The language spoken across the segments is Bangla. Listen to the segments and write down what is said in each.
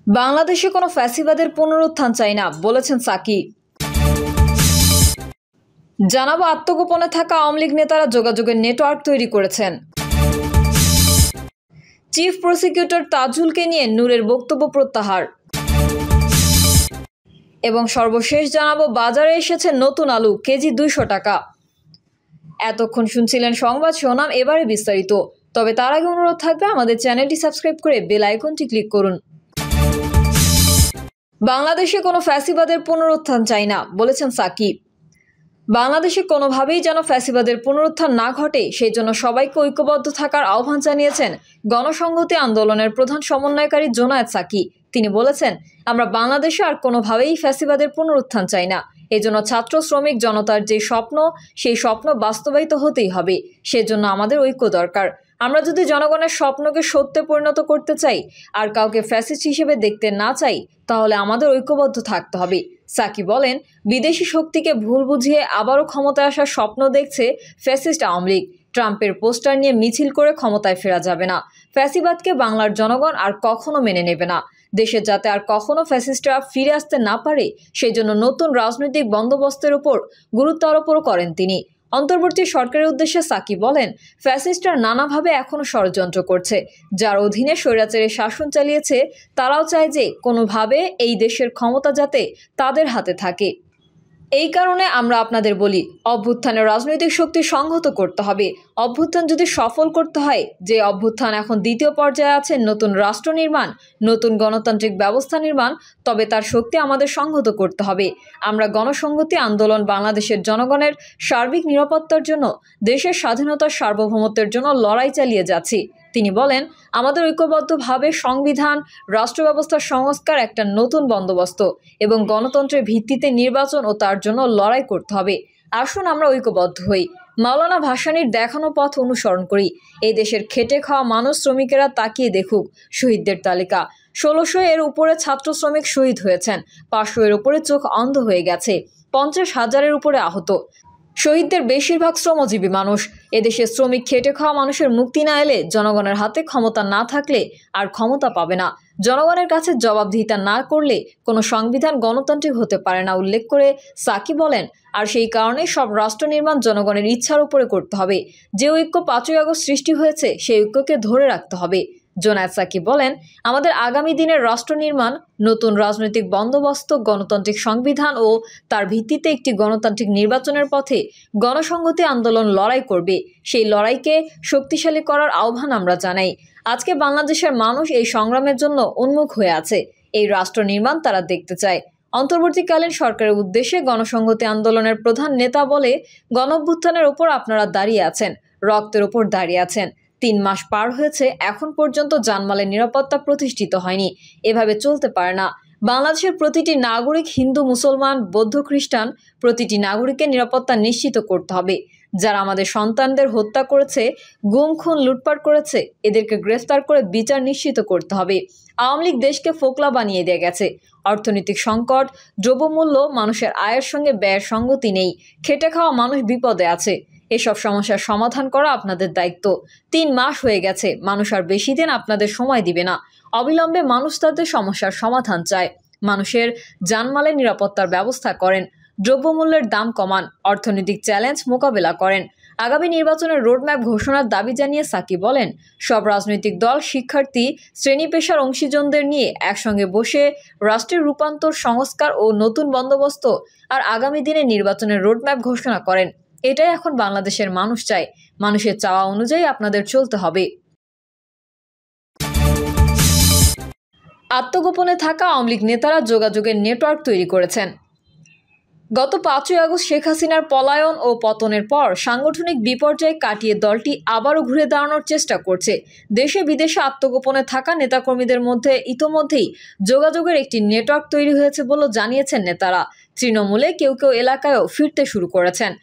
বাংলাদেশে কোনো ফ্যাসিবাদের পুনরুত্থান চাই না বলেছেন সাকি। জানাবো আত্মগোপনে থাকা আওয়ামী লীগ নেতারা যোগাযোগের নেটওয়ার্ক তৈরি করেছেন। চিফ প্রসিকিউটর তাজুলকে নিয়ে নূরের বক্তব্য প্রত্যাহার এবং সর্বশেষ জানাবো বাজারে এসেছে নতুন আলু, কেজি 200 টাকা। এতক্ষণ শুনছিলেন সংবাদ শিরোনাম, এবারে বিস্তারিত। তবে তার আগে অনুরোধ থাকবে আমাদের চ্যানেলটি সাবস্ক্রাইব করে বেল আইকনটি ক্লিক করুন। বাংলাদেশে কোনো ফ্যাসিবাদের পুনরুত্থান চাই না বলেছেন সাকি। বাংলাদেশে কোনোভাবেই যেন ফ্যাসিবাদের পুনরুত্থান না ঘটে সেই জন্য সবাইকে ঐক্যবদ্ধ থাকার আহ্বান জানিয়েছেন গণসংহতি আন্দোলনের প্রধান সমন্বয়কারী জোনায়েদ সাকি। তিনি বলেছেন, আমরা বাংলাদেশে আর কোনোভাবেই ফ্যাসিবাদের পুনরুত্থান চাই না। এজন্য ছাত্র শ্রমিক জনতার যে স্বপ্ন, সেই স্বপ্ন বাস্তবায়িত হতেই হবে। সেজন্য আমাদের ঐক্য দরকার। আমরা যদি জনগণের স্বপ্নকে সত্যে পরিণত করতে চাই আর কাউকে ফ্যাসিস্ট হিসেবে দেখতে না চাই, তাহলে আমাদের ঐক্যবদ্ধ থাকতে হবে। সাকি বলেন, বিদেশি শক্তিকে ভুল বুঝিয়ে আবারও ক্ষমতায় আসার স্বপ্ন দেখছে ফ্যাসিস্ট আওয়ামী লীগ। ট্রাম্পের পোস্টার নিয়ে মিছিল করে ক্ষমতায় ফেরা যাবে না। ফ্যাসিবাদকে বাংলার জনগণ আর কখনো মেনে নেবে না। দেশে যাতে আর কখনো ফ্যাসিস্টরা ফিরে আসতে না পারে সেই জন্য নতুন রাজনৈতিক বন্দোবস্তের উপর গুরুত্ব আরোপও করেন তিনি। অন্তর্বর্তী সরকারের উদ্দেশ্যে সাকি বলেন, ফ্যাসিস্টরা নানাভাবে এখনো ষড়যন্ত্র করছে। যার অধীনে স্বৈরাচারী শাসন চালিয়েছে তারাও চায় যে কোনোভাবে এই দেশের ক্ষমতা যাতে তাদের হাতে থাকে। এই কারণে আমরা আপনাদের বলি, অভ্যুত্থানের রাজনৈতিক শক্তি সংহত করতে হবে। অভ্যুত্থান যদি সফল করতে হয়, যে অভ্যুত্থান এখন দ্বিতীয় পর্যায়ে আছে, নতুন রাষ্ট্র নির্মাণ, নতুন গণতান্ত্রিক ব্যবস্থা নির্মাণ, তবে তার শক্তি আমাদের সংহত করতে হবে। আমরা গণসংহতি আন্দোলন বাংলাদেশের জনগণের সার্বিক নিরাপত্তার জন্য, দেশের স্বাধীনতার সার্বভৌমত্বের জন্য লড়াই চালিয়ে যাচ্ছি। তিনি বলেন, আমাদের ঐক্যবদ্ধভাবে সংবিধান, রাষ্ট্র ব্যবস্থার সংস্কার, একটা নতুন বন্দোবস্ত এবং গণতন্ত্রের ভিত্তিতে নির্বাচন ও তার জন্য লড়াই করতে হবে। আসুন আমরা ঐক্যবদ্ধ হই। মাওলানা ভাসানীর দেখানো পথ অনুসরণ করি। এই দেশের খেটে খাওয়া মানুষ, শ্রমিকেরা তাকিয়ে দেখুক শহীদদের তালিকা। 1600 এর উপরে ছাত্র শ্রমিক শহীদ হয়েছেন, 500 এর উপরে চোখ অন্ধ হয়ে গেছে, 50,000-এর উপরে আহত। শহীদদের বেশিরভাগ শ্রমজীবী মানুষ। এদেশে শ্রমিক খেটে খাওয়া মানুষের মুক্তি না এলে, জনগণের হাতে ক্ষমতা না থাকলে আর ক্ষমতা পাবে না। জনগণের কাছে জবাবদিহিতা না করলে কোনো সংবিধান গণতান্ত্রিক হতে পারে না উল্লেখ করে সাকি বলেন, আর সেই কারণে সব রাষ্ট্র নির্মাণ জনগণের ইচ্ছার উপরে করতে হবে। যে ঐক্য 5ই আগস্ট সৃষ্টি হয়েছে সেই ঐক্যকে ধরে রাখতে হবে। জোনায়েদ সাকি বলেন, আমাদের আগামী দিনের রাষ্ট্র নির্মাণ, নতুন রাজনৈতিক বন্দোবস্ত, গণতান্ত্রিক সংবিধান ও তার ভিত্তিতে একটি গণতান্ত্রিক নির্বাচনের পথে গণসংহতি আন্দোলন লড়াই করবে। সেই লড়াইকে শক্তিশালী করার আহ্বান আমরা জানাই। আজকে বাংলাদেশের মানুষ এই সংগ্রামের জন্য উন্মুখ হয়ে আছে। এই রাষ্ট্র নির্মাণ তারা দেখতে চায়। অন্তর্বর্তীকালীন সরকারের উদ্দেশ্যে গণসংহতি আন্দোলনের প্রধান নেতা বলে, গণঅভ্যুত্থানের ওপর আপনারা দাঁড়িয়ে আছেন, রক্তের ওপর দাঁড়িয়ে আছেন। 3 মাস পার হয়েছে, এখন পর্যন্ত জানমালের নিরাপত্তা প্রতিষ্ঠিত হয়নি। এভাবে চলতে পারে না। বাংলাদেশের প্রতিটি নাগরিক, হিন্দু, মুসলমান, বৌদ্ধ, খ্রিস্টান, প্রতিটি নাগরিকের নিরাপত্তা নিশ্চিত করতে হবে। যারা আমাদের সন্তানদের হত্যা করেছে, গুম খুন লুটপাট করেছে, এদেরকে গ্রেফতার করে বিচার নিশ্চিত করতে হবে। আওয়ামী লীগ দেশকে ফোকলা বানিয়ে দিয়ে গেছে। অর্থনৈতিক সংকট, দ্রব্যমূল্য, মানুষের আয়ের সঙ্গে ব্যয়ের সঙ্গতি নেই। খেটে খাওয়া মানুষ বিপদে আছে। এসব সমস্যার সমাধান করা আপনাদের দায়িত্ব। 3 মাস হয়ে গেছে, মানুষ আর বেশি দিন আপনাদের সময় দিবে না। অবিলম্বে মানুষ তাদের সমস্যার সমাধান চায়। মানুষের জানমালের নিরাপত্তার ব্যবস্থা করেন, দ্রব্যমূল্যের দাম কমান, অর্থনৈতিক চ্যালেঞ্জ মোকাবেলা করেন। আগামী নির্বাচনের রোডম্যাপ ঘোষণার দাবি জানিয়ে সাকি বলেন, সব রাজনৈতিক দল, শিক্ষার্থী, শ্রেণী পেশার অংশীজনদের নিয়ে একসঙ্গে বসে রাষ্ট্রের রূপান্তর, সংস্কার ও নতুন বন্দোবস্ত আর আগামী দিনে নির্বাচনের রোডম্যাপ ঘোষণা করেন। এটাই এখন বাংলাদেশের মানুষ চায়। মানুষের চাওয়া অনুযায়ী আপনাদের চলতে হবে। আত্মগোপনে থাকা আওয়ামী লীগ নেতারা যোগাযোগের নেটওয়ার্ক তৈরি করেছেন। গত 5ই আগস্ট শেখ হাসিনার পলায়ন ও পতনের পর সাংগঠনিক বিপর্যয় কাটিয়ে দলটি আবারও ঘুরে দাঁড়ানোর চেষ্টা করছে। দেশে বিদেশে আত্মগোপনে থাকা নেতাকর্মীদের মধ্যে ইতোমধ্যেই যোগাযোগের একটি নেটওয়ার্ক তৈরি হয়েছে বলে জানিয়েছেন নেতারা। তৃণমূলে কেউ কেউ এলাকায়ও ফিরতে শুরু করেছেন।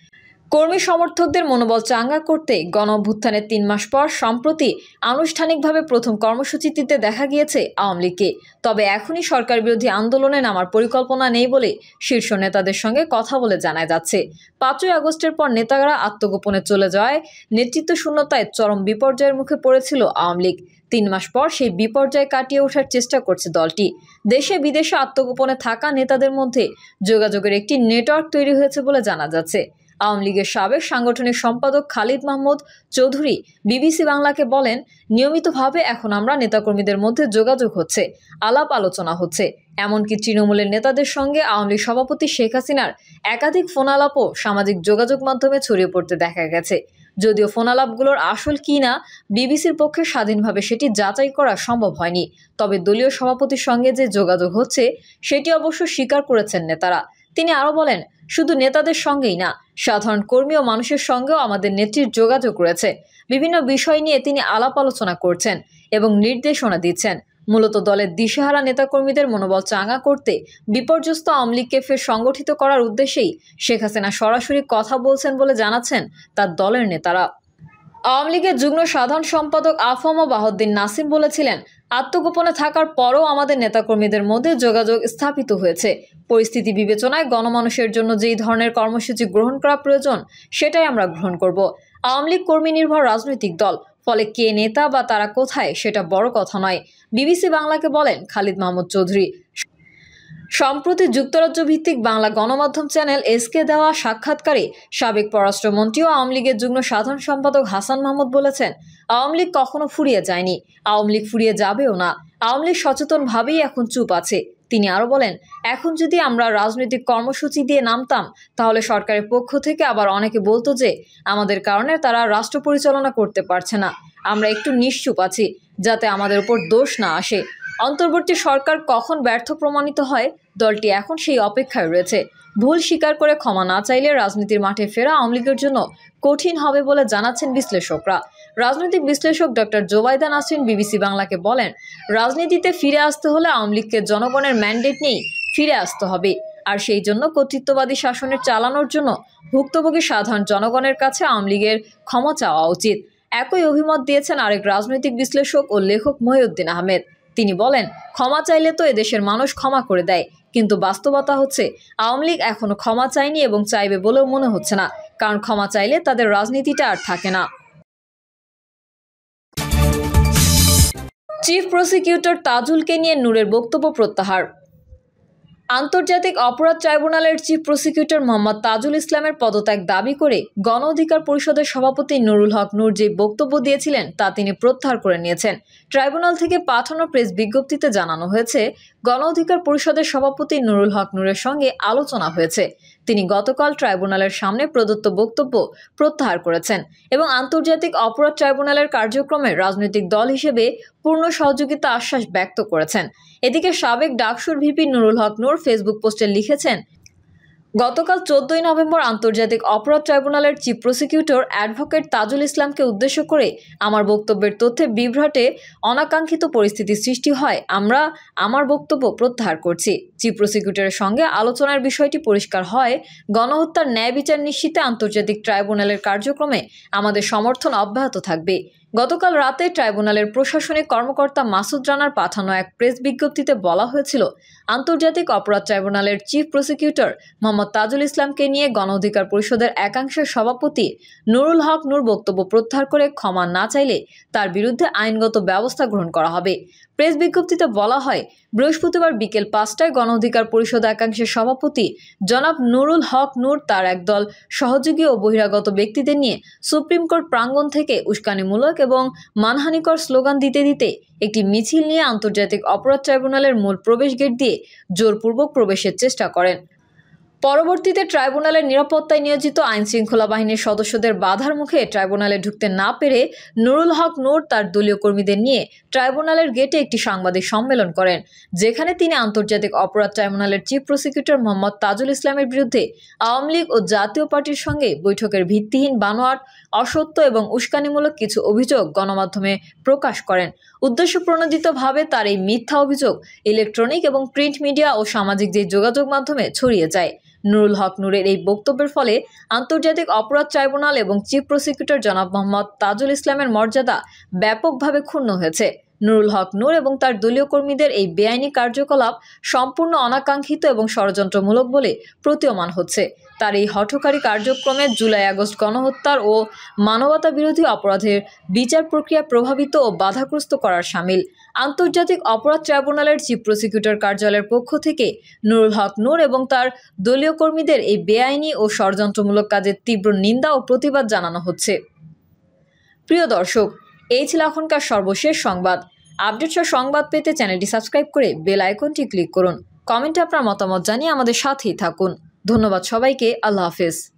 কর্মী সমর্থকদের মনোবল চাঙ্গা করতে গণঅভ্যুত্থানের 3 মাস পর সম্প্রতি আনুষ্ঠানিকভাবে প্রথম কর্মসূচি দিতে দেখা গিয়েছে আওয়ামী লীগকে। তবে এখনই সরকার বিরোধী আন্দোলনে নামার পরিকল্পনা নেই বলে শীর্ষ নেতাদের সঙ্গে কথা বলে জানা যাচ্ছে। 5ই আগস্টের পর নেতারা আত্মগোপনে চলে যাওয়ায় নেতৃত্ব শূন্যতায় চরম বিপর্যয়ের মুখে পড়েছিল আওয়ামী লীগ। 3 মাস পর সেই বিপর্যয় কাটিয়ে ওঠার চেষ্টা করছে দলটি। দেশে বিদেশে আত্মগোপনে থাকা নেতাদের মধ্যে যোগাযোগের একটি নেটওয়ার্ক তৈরি হয়েছে বলে জানা যাচ্ছে। আওয়ামী লীগের সাবেক সাংগঠনিক সম্পাদক খালিদ মাহমুদ চৌধুরী বিবিসি বাংলাকে বলেন, নিয়মিতভাবে এখন আমরা নেতাকর্মীদের মধ্যে যোগাযোগ হচ্ছে, আলাপ আলোচনা হচ্ছে। এমনকি তৃণমূলের নেতাদের সঙ্গে আওয়ামী লীগ সভাপতি শেখ হাসিনার একাধিক ফোন আলাপও সামাজিক যোগাযোগ মাধ্যমে ছড়িয়ে পড়তে দেখা গেছে। যদিও ফোন আলাপগুলোর আসল কি না বিবিসির পক্ষে স্বাধীনভাবে সেটি যাচাই করা সম্ভব হয়নি, তবে দলীয় সভাপতির সঙ্গে যে যোগাযোগ হচ্ছে সেটি অবশ্য স্বীকার করেছেন নেতারা। তিনি আরও বলেন, শুধু নেতাদের সঙ্গেই না, সাধারণ কর্মী ও মানুষের সঙ্গেও আমাদের নেত্রীর যোগাযোগ রয়েছে। বিভিন্ন বিষয় নিয়ে তিনি আলাপ আলোচনা করছেন এবং নির্দেশনা দিচ্ছেন। মূলত দলের দিশেহারা নেতাকর্মীদের মনোবল চাঙ্গা করতে বিপর্যস্ত আওয়ামী লীগকে ফের সংগঠিত করার উদ্দেশ্যেই শেখ হাসিনা সরাসরি কথা বলছেন বলে জানাচ্ছেন তার দলের নেতারা। আওয়ামী লীগের যুগ্ম সাধারণ সম্পাদক আফম বাহাউদ্দিন নাসিম বলেছিলেন, আত্মগোপনে থাকার পরও আমাদের নেতাকর্মীদের মধ্যে যোগাযোগ স্থাপিত হয়েছে। পরিস্থিতি বিবেচনায় গণমানুষের জন্য যেই ধরনের কর্মসূচি গ্রহণ করা প্রয়োজন সেটাই আমরা গ্রহণ করব। আওয়ামী লীগ কর্মী নির্ভর রাজনৈতিক দল, ফলে কে নেতা বা তারা কোথায় সেটা বড় কথা নয়, বিবিসি বাংলাকে বলেন খালিদ মাহমুদ চৌধুরী। সম্প্রতি যুক্তরাজ্য ভিত্তিক বাংলা গণমাধ্যম চ্যানেল এসকে দেওয়া সাক্ষাৎকারে সাবেক পররাষ্ট্রমন্ত্রী ও আওয়ামী লীগের যুগ্ম সাধারণ সম্পাদক হাসান মাহমুদ বলেছেন, আওয়ামী লীগ কখনো ফুরিয়ে যায়নি, আওয়ামী লীগ ফুরিয়ে যাবেও না। আওয়ামী লীগ সচেতনভাবেই এখন চুপ আছে। তিনি আরও বলেন, এখন যদি আমরা রাজনৈতিক কর্মসূচি দিয়ে নামতাম তাহলে সরকারের পক্ষ থেকে আবার অনেকে বলতো যে আমাদের কারণে তারা রাষ্ট্র পরিচালনা করতে পারছে না। আমরা একটু নিশ্চুপ আছি যাতে আমাদের উপর দোষ না আসে। অন্তর্বর্তী সরকার কখন ব্যর্থ প্রমাণিত হয়, দলটি এখন সেই অপেক্ষায় রয়েছে। ভুল স্বীকার করে ক্ষমা না চাইলে রাজনীতির মাঠে ফেরা আওয়ামী লীগের জন্য কঠিন হবে বলে জানাচ্ছেন বিশ্লেষকরা। রাজনৈতিক বিশ্লেষক ডক্টর জোবাইদা নাসরিন বিবিসি বাংলাকে বলেন, রাজনীতিতে ফিরে আসতে হলে আওয়ামী লীগকে জনগণের ম্যান্ডেট নিয়েই ফিরে আসতে হবে। আর সেই জন্য কর্তৃত্ববাদী শাসনের চালানোর জন্য ভুক্তভোগী সাধারণ জনগণের কাছে আওয়ামী লীগের ক্ষমা চাওয়া উচিত। একই অভিমত দিয়েছেন আরেক রাজনৈতিক বিশ্লেষক ও লেখক মহিউদ্দিন আহমেদ। তিনি বলেন, ক্ষমা চাইলে তো এদেশের মানুষ ক্ষমা করে দেয়, কিন্তু বাস্তবতা হচ্ছে আওয়ামী লীগ এখনো ক্ষমা চায়নি এবং চাইবে বলেও মনে হচ্ছে না, কারণ ক্ষমা চাইলে তাদের রাজনীতিটা আর থাকে না। চিফ প্রসিকিউটর তাজুলকে নিয়ে নূরের বক্তব্য প্রত্যাহার। আন্তর্জাতিক অপরাধ ট্রাইব্যুনালের চিফ প্রসিকিউটর মোহাম্মদ তাজুল ইসলামের পদত্যাগ দাবি করে গণ অধিকার পরিষদের সভাপতি নুরুল হক নূর যে বক্তব্য দিয়েছিলেন তা তিনি প্রত্যাহার করে নিয়েছেন। ট্রাইব্যুনাল থেকে পাঠানো প্রেস বিজ্ঞপ্তিতে জানানো হয়েছে, গণ অধিকার পরিষদের সভাপতি নুরুল হক নূরের সঙ্গে আলোচনা হয়েছে। তিনি গতকাল ট্রাইব্যুনালের সামনে প্রদত্ত বক্তব্য প্রত্যাহার করেছেন এবং আন্তর্জাতিক অপরাধ ট্রাইব্যুনালের কার্যক্রমে রাজনৈতিক দল হিসেবে পূর্ণ সহযোগিতা আশ্বাস ব্যক্ত করেছেন। এদিকে সাবেক ডাকসুর ভিপি নুরুল হক নূর ফেসবুক পোস্টে লিখেছেন, গতকাল 14 নভেম্বর আন্তর্জাতিক অপরাধ ট্রাইব্যুনালের চিফ প্রসিকিউটর অ্যাডভোকেট তাজুল ইসলামকে উদ্দেশ্য করে আমার বক্তব্যের তথ্যে বিভ্রাটে অনাকাঙ্ক্ষিত পরিস্থিতি সৃষ্টি হয়, আমরা আমার বক্তব্য প্রত্যাহার করছি। চিফ প্রসিকিউটরের সঙ্গে আলোচনার বিষয়টি পরিষ্কার হয়, গণহত্যার ন্যায় বিচার নিশ্চিতে আন্তর্জাতিক ট্রাইব্যুনালের কার্যক্রমে আমাদের সমর্থন অব্যাহত থাকবে। গতকাল রাতে ট্রাইব্যুনালের প্রশাসনিক কর্মকর্তা মাসুদ রানার পাঠানো এক প্রেস বিজ্ঞপ্তিতে বলা হয়েছিল, আন্তর্জাতিক অপরাধ ট্রাইব্যুনালের চিফ প্রসিকিউটর মোহাম্মদ তাজুল ইসলামকে নিয়ে গণ অধিকার পরিষদের একাংশের সভাপতি নুরুল হক নূর বক্তব্য প্রত্যাহার করে ক্ষমা না চাইলে তার বিরুদ্ধে আইনগত ব্যবস্থা গ্রহণ করা হবে। প্রেস বিজ্ঞপ্তিতে বলা হয়, বৃহস্পতিবার বিকেল 5টায় গণ অধিকার পরিষদ একাংশের সভাপতি জনাব নুরুল হক নূর তার একদল সহযোগী ও বহিরাগত ব্যক্তিদের নিয়ে সুপ্রিম কোর্ট প্রাঙ্গণ থেকে উস্কানিমূলক এবং মানহানিকর স্লোগান দিতে দিতে একটি মিছিল নিয়ে আন্তর্জাতিক অপরাধ ট্রাইব্যুনালের মূল প্রবেশ গেট দিয়ে জোরপূর্বক প্রবেশের চেষ্টা করেন। পরবর্তীতে ট্রাইব্যুনালের নিরাপত্তায় নিয়োজিত আইনশৃঙ্খলা বাহিনীর সদস্যদের বাধার মুখে ট্রাইব্যুনালে ঢুকতে না পেরে নুরুল হক নূর তার দলীয় কর্মীদের নিয়ে ট্রাইব্যুনালের গেটে একটি সাংবাদিক সম্মেলন করেন, যেখানে তিনি আন্তর্জাতিক অপরাধ ট্রাইব্যুনালের চিফ প্রসিকিউটর মোহাম্মদ তাজুল ইসলামের বিরুদ্ধে আওয়ামী লীগ ও জাতীয় পার্টির সঙ্গে বৈঠকের ভিত্তিহীন বানোয়াট, অসত্য এবং উস্কানিমূলক কিছু অভিযোগ গণমাধ্যমে প্রকাশ করেন। উদ্দেশ্যপ্রণোদিতভাবে তার এই মিথ্যা অভিযোগ ইলেকট্রনিক এবং প্রিন্ট মিডিয়া ও সামাজিক যে যোগাযোগ মাধ্যমে ছড়িয়ে যায়। নুরুল হক নূরের এই বক্তব্যের ফলে আন্তর্জাতিক অপরাধ ট্রাইব্যুনাল এবং চিফ প্রসিকিউটর জনাব মোহাম্মদ তাজুল ইসলামের মর্যাদা ব্যাপকভাবে ক্ষুণ্ণ হয়েছে। নুরুল হক নূর এবং তার দলীয় কর্মীদের এই বেআইনি কার্যকলাপ সম্পূর্ণ অনাকাঙ্ক্ষিত এবং ষড়যন্ত্রমূলক বলে প্রতীয়মান হচ্ছে। তার এই হঠকারী কার্যক্রমে জুলাই-আগস্ট গণহত্যার ও মানবতা বিরোধী অপরাধের বিচার প্রক্রিয়া প্রভাবিত ও বাধাগ্রস্ত করার শামিল। আন্তর্জাতিক অপরাধ ট্রাইব্যুনালের চিফ প্রসিকিউটর কার্যালয়ের পক্ষ থেকে নুরুল হক নূর এবং তার দলীয় কর্মীদের এই বেআইনি ও ষড়যন্ত্রমূলক কাজের তীব্র নিন্দা ও প্রতিবাদ জানানো হচ্ছে। প্রিয় দর্শক, এই ছিল এখনকার সর্বশেষ সংবাদ। আপডেটসহ সংবাদ পেতে চ্যানেলটি সাবস্ক্রাইব করে বেল আইকনটি ক্লিক করুন। কমেন্টে আপনার মতামত জানিয়ে আমাদের সাথেই থাকুন। ধন্যবাদ সবাইকে। আল্লাহ হাফেজ।